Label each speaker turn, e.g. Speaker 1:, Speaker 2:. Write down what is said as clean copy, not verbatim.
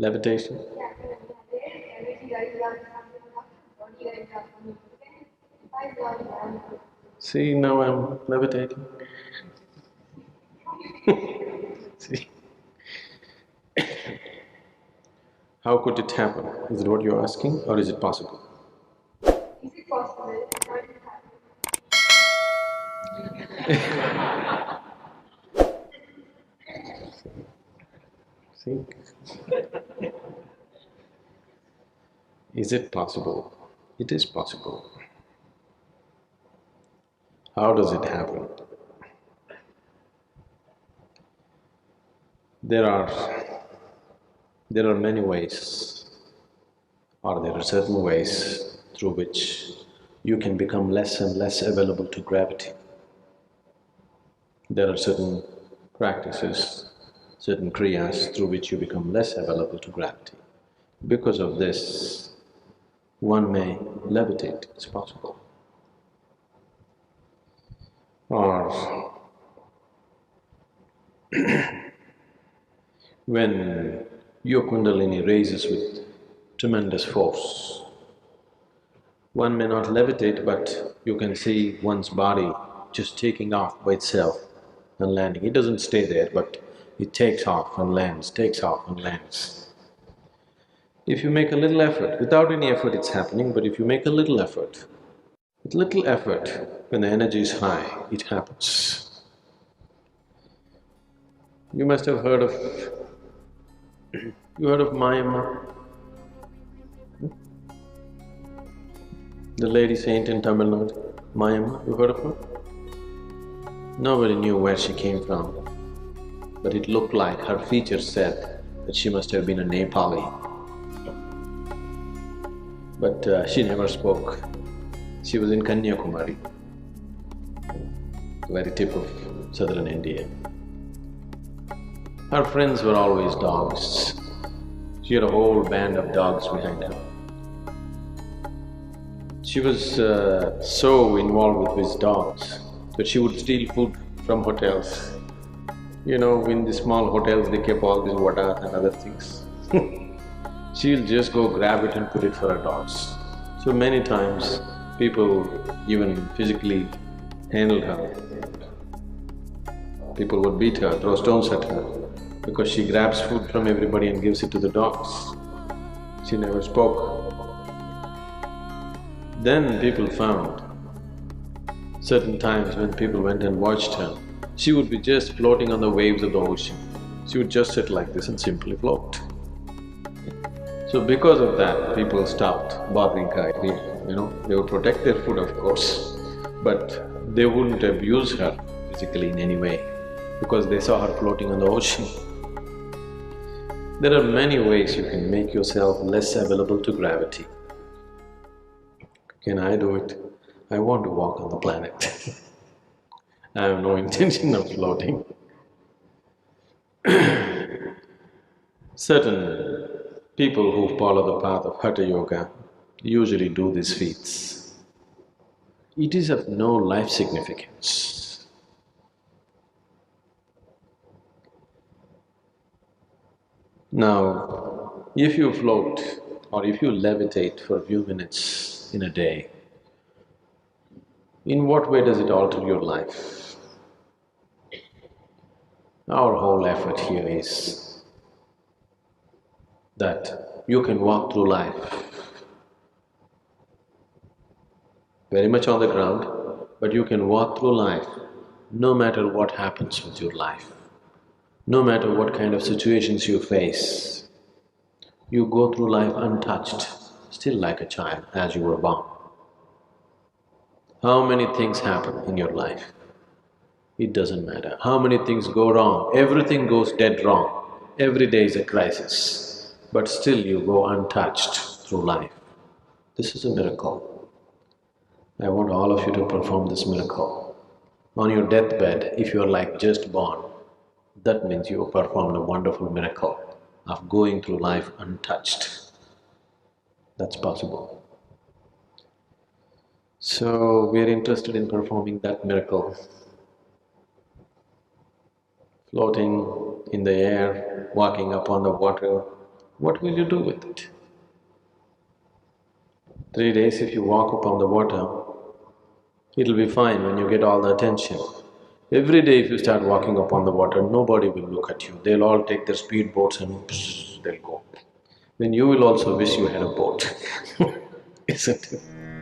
Speaker 1: Levitation? See, now I'm levitating. See? How could it happen? Is it what you're asking, or is it possible?
Speaker 2: Is it possible? How did it happen?
Speaker 1: See? Is it possible? It is possible. How does it happen? There are many ways, or there are certain ways through which you can become less and less available to gravity. There are certain practices, certain kriyas through which you become less available to gravity. Because of this, one may levitate, it's possible. Or when your kundalini raises with tremendous force, one may not levitate, but you can see one's body just taking off by itself and landing. It doesn't stay there, but it takes off and lands, takes off and lands. If you make a little effort, without any effort it's happening, but if you make a little effort, with little effort, when the energy is high, it happens. You must have heard of… you heard of Mayamma? The lady saint in Tamil Nadu, Mayamma, you heard of her? Nobody knew where she came from, but it looked like her features said that she must have been a Nepali. But she never spoke. She was in Kanyakumari, the very tip of southern India. Her friends were always dogs. She had a whole band of dogs behind her. She was so involved with these dogs that she would steal food from hotels. You know, in the small hotels they kept all these vada and other things. She'll just go grab it and put it for her dogs. So many times people even physically handled her. People would beat her, throw stones at her, because she grabs food from everybody and gives it to the dogs. She never spoke. Then people found certain times when people went and watched her, she would be just floating on the waves of the ocean. She would just sit like this and simply float. So because of that, people stopped bothering her, you know, they would protect their food, of course, but they wouldn't abuse her physically in any way because they saw her floating on the ocean. There are many ways you can make yourself less available to gravity. Can I do it? I want to walk on the planet. I have no intention of floating. Certain people who follow the path of Hatha Yoga usually do these feats. It is of no life significance. Now, if you float or if you levitate for a few minutes in a day, in what way does it alter your life? Our whole effort here is that you can walk through life very much on the ground, but you can walk through life no matter what happens with your life, no matter what kind of situations you face. You go through life untouched, still like a child as you were born. How many things happen in your life? It doesn't matter. How many things go wrong? Everything goes dead wrong. Every day is a crisis, but still you go untouched through life. This is a miracle. I want all of you to perform this miracle. On your deathbed, if you are like just born, that means you have performed a wonderful miracle of going through life untouched. That's possible. So, we are interested in performing that miracle. Floating in the air, walking upon the water, what will you do with it? 3 days if you walk upon the water, it'll be fine when you get all the attention. Every day if you start walking upon the water, nobody will look at you. They'll all take their speed boats and they'll go. Then you will also wish you had a boat, isn't it?